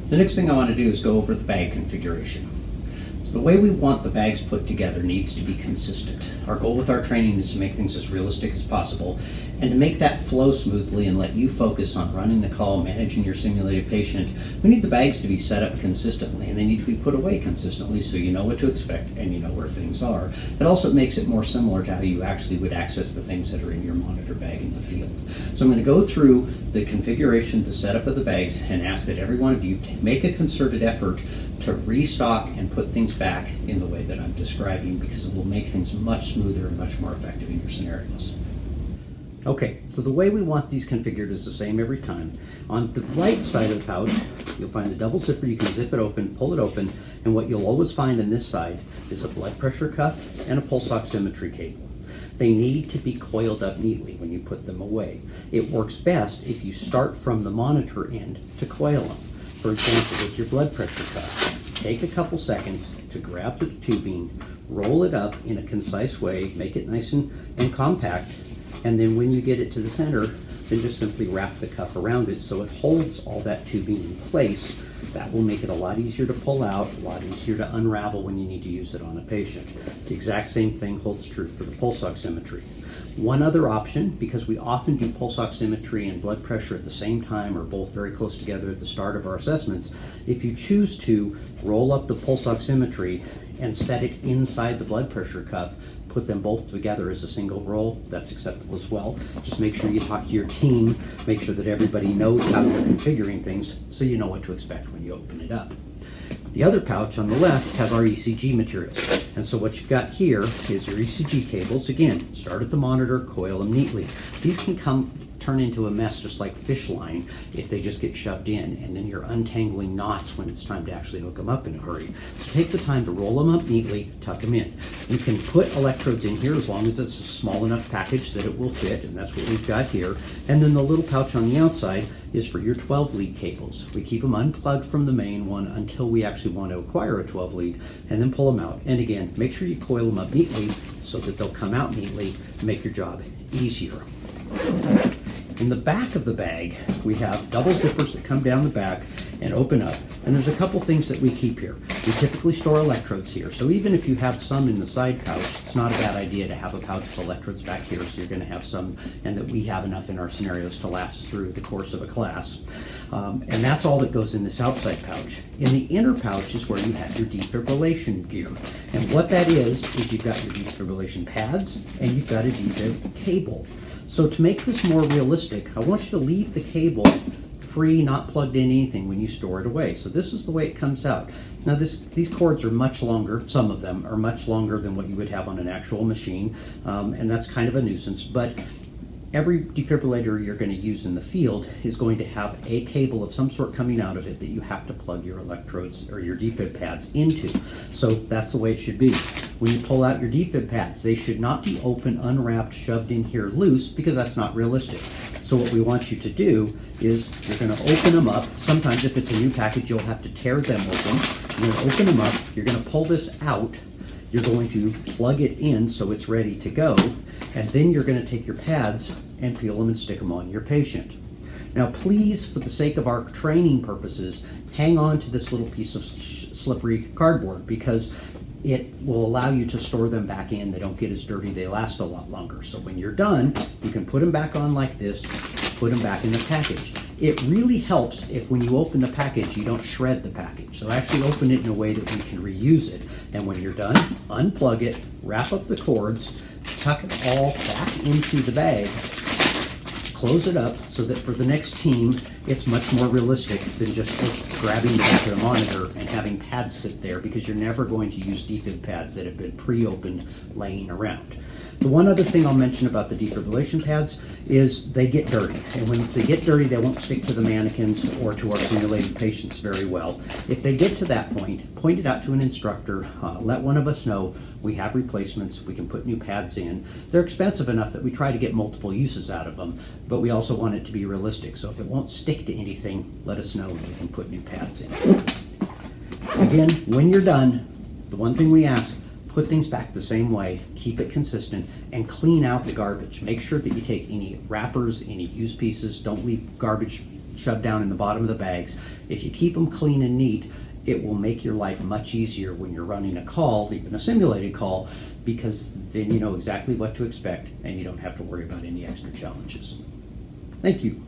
The next thing I want to do is go over the bag configuration. So the way we want the bags put together needs to be consistent. Our goal with our training is to make things as realistic as possible and to make that flow smoothly and let you focus on running the call, managing your simulated patient. We need the bags to be set up consistently, and they need to be put away consistently so you know what to expect and you know where things are. It also makes it more similar to how you actually would access the things that are in your monitor bag in the field. So I'm going to go through the configuration, the setup of the bags, and ask that every one of you make a concerted effort to restock and put things back in the way that I'm describing, because it will make things much smoother and much more effective in your scenarios. Okay, so the way we want these configured is the same every time. On the right side of the pouch, you'll find a double zipper. You can zip it open, pull it open, and what you'll always find on this side is a blood pressure cuff and a pulse oximetry cable. They need to be coiled up neatly when you put them away. It works best if you start from the monitor end to coil them. For example, with your blood pressure cuff, take a couple seconds to grab the tubing, roll it up in a concise way, make it nice and compact, and then when you get it to the center, then just simply wrap the cuff around it so it holds all that tubing in place. That will make it a lot easier to pull out, a lot easier to unravel when you need to use it on a patient. The exact same thing holds true for the pulse oximetry. One other option, because we often do pulse oximetry and blood pressure at the same time or both very close together at the start of our assessments, if you choose to roll up the pulse oximetry and set it inside the blood pressure cuff, put them both together as a single roll, that's acceptable as well. Just make sure you talk to your team, make sure that everybody knows how you're configuring things so you know what to expect when you open it up. The other pouch on the left has our ECG materials. And so what you've got here is your ECG cables. Again, start at the monitor, coil them neatly. These can turn into a mess just like fish line if they just get shoved in, and then you're untangling knots when it's time to actually hook them up in a hurry. So take the time to roll them up neatly, tuck them in. You can put electrodes in here as long as it's a small enough package that it will fit, and that's what we've got here. And then the little pouch on the outside is for your 12 lead cables. We keep them unplugged from the main one until we actually want to acquire a 12 lead, and then pull them out. And again, make sure you coil them up neatly so that they'll come out neatly and make your job easier. In the back of the bag, we have double zippers that come down the back and open up. And there's a couple things that we keep here. We typically store electrodes here. So even if you have some in the side pouch, it's not a bad idea to have a pouch of electrodes back here, so you're going to have some, and that we have enough in our scenarios to last through the course of a class. And that's all that goes in this outside pouch. In the inner pouch is where you have your defibrillation gear. And what that is you've got your defibrillation pads and you've got a defib cable. So to make this more realistic, I want you to leave the cable free, not plugged in anything when you store it away. So this is the way it comes out. Now these cords are much longer, some of them are much longer than what you would have on an actual machine, and that's kind of a nuisance, but every defibrillator you're going to use in the field is going to have a cable of some sort coming out of it that you have to plug your electrodes or your defib pads into. So that's the way it should be. When you pull out your defib pads, they should not be open, unwrapped, shoved in here loose, because that's not realistic. So what we want you to do is you're going to open them up. Sometimes if it's a new package, you'll have to tear them open. You're going to open them up. You're going to pull this out. You're going to plug it in so it's ready to go. And then you're going to take your pads and peel them and stick them on your patient. Now please, for the sake of our training purposes, hang on to this little piece of slippery cardboard, because it will allow you to store them back in. They don't get as dirty, they last a lot longer. So when you're done, you can put them back on like this, put them back in the package. It really helps if when you open the package, you don't shred the package. So actually open it in a way that we can reuse it. And when you're done, unplug it, wrap up the cords, tuck it all back into the bag, close it up so that for the next team, it's much more realistic than just grabbing the back of the monitor and having pads sit there, because you're never going to use defib pads that have been pre-opened laying around. The one other thing I'll mention about the defibrillation pads is they get dirty. And when they get dirty, they won't stick to the mannequins or to our simulated patients very well. If they get to that point, point it out to an instructor, let one of us know. We have replacements, we can put new pads in. They're expensive enough that we try to get multiple uses out of them, but we also want it to be realistic. So if it won't stick to anything, let us know and we can put new pads in. Again, when you're done, the one thing we ask, put things back the same way, keep it consistent, and clean out the garbage. Make sure that you take any wrappers, any used pieces, don't leave garbage shoved down in the bottom of the bags. If you keep them clean and neat, it will make your life much easier when you're running a call, even a simulated call, because then you know exactly what to expect and you don't have to worry about any extra challenges. Thank you.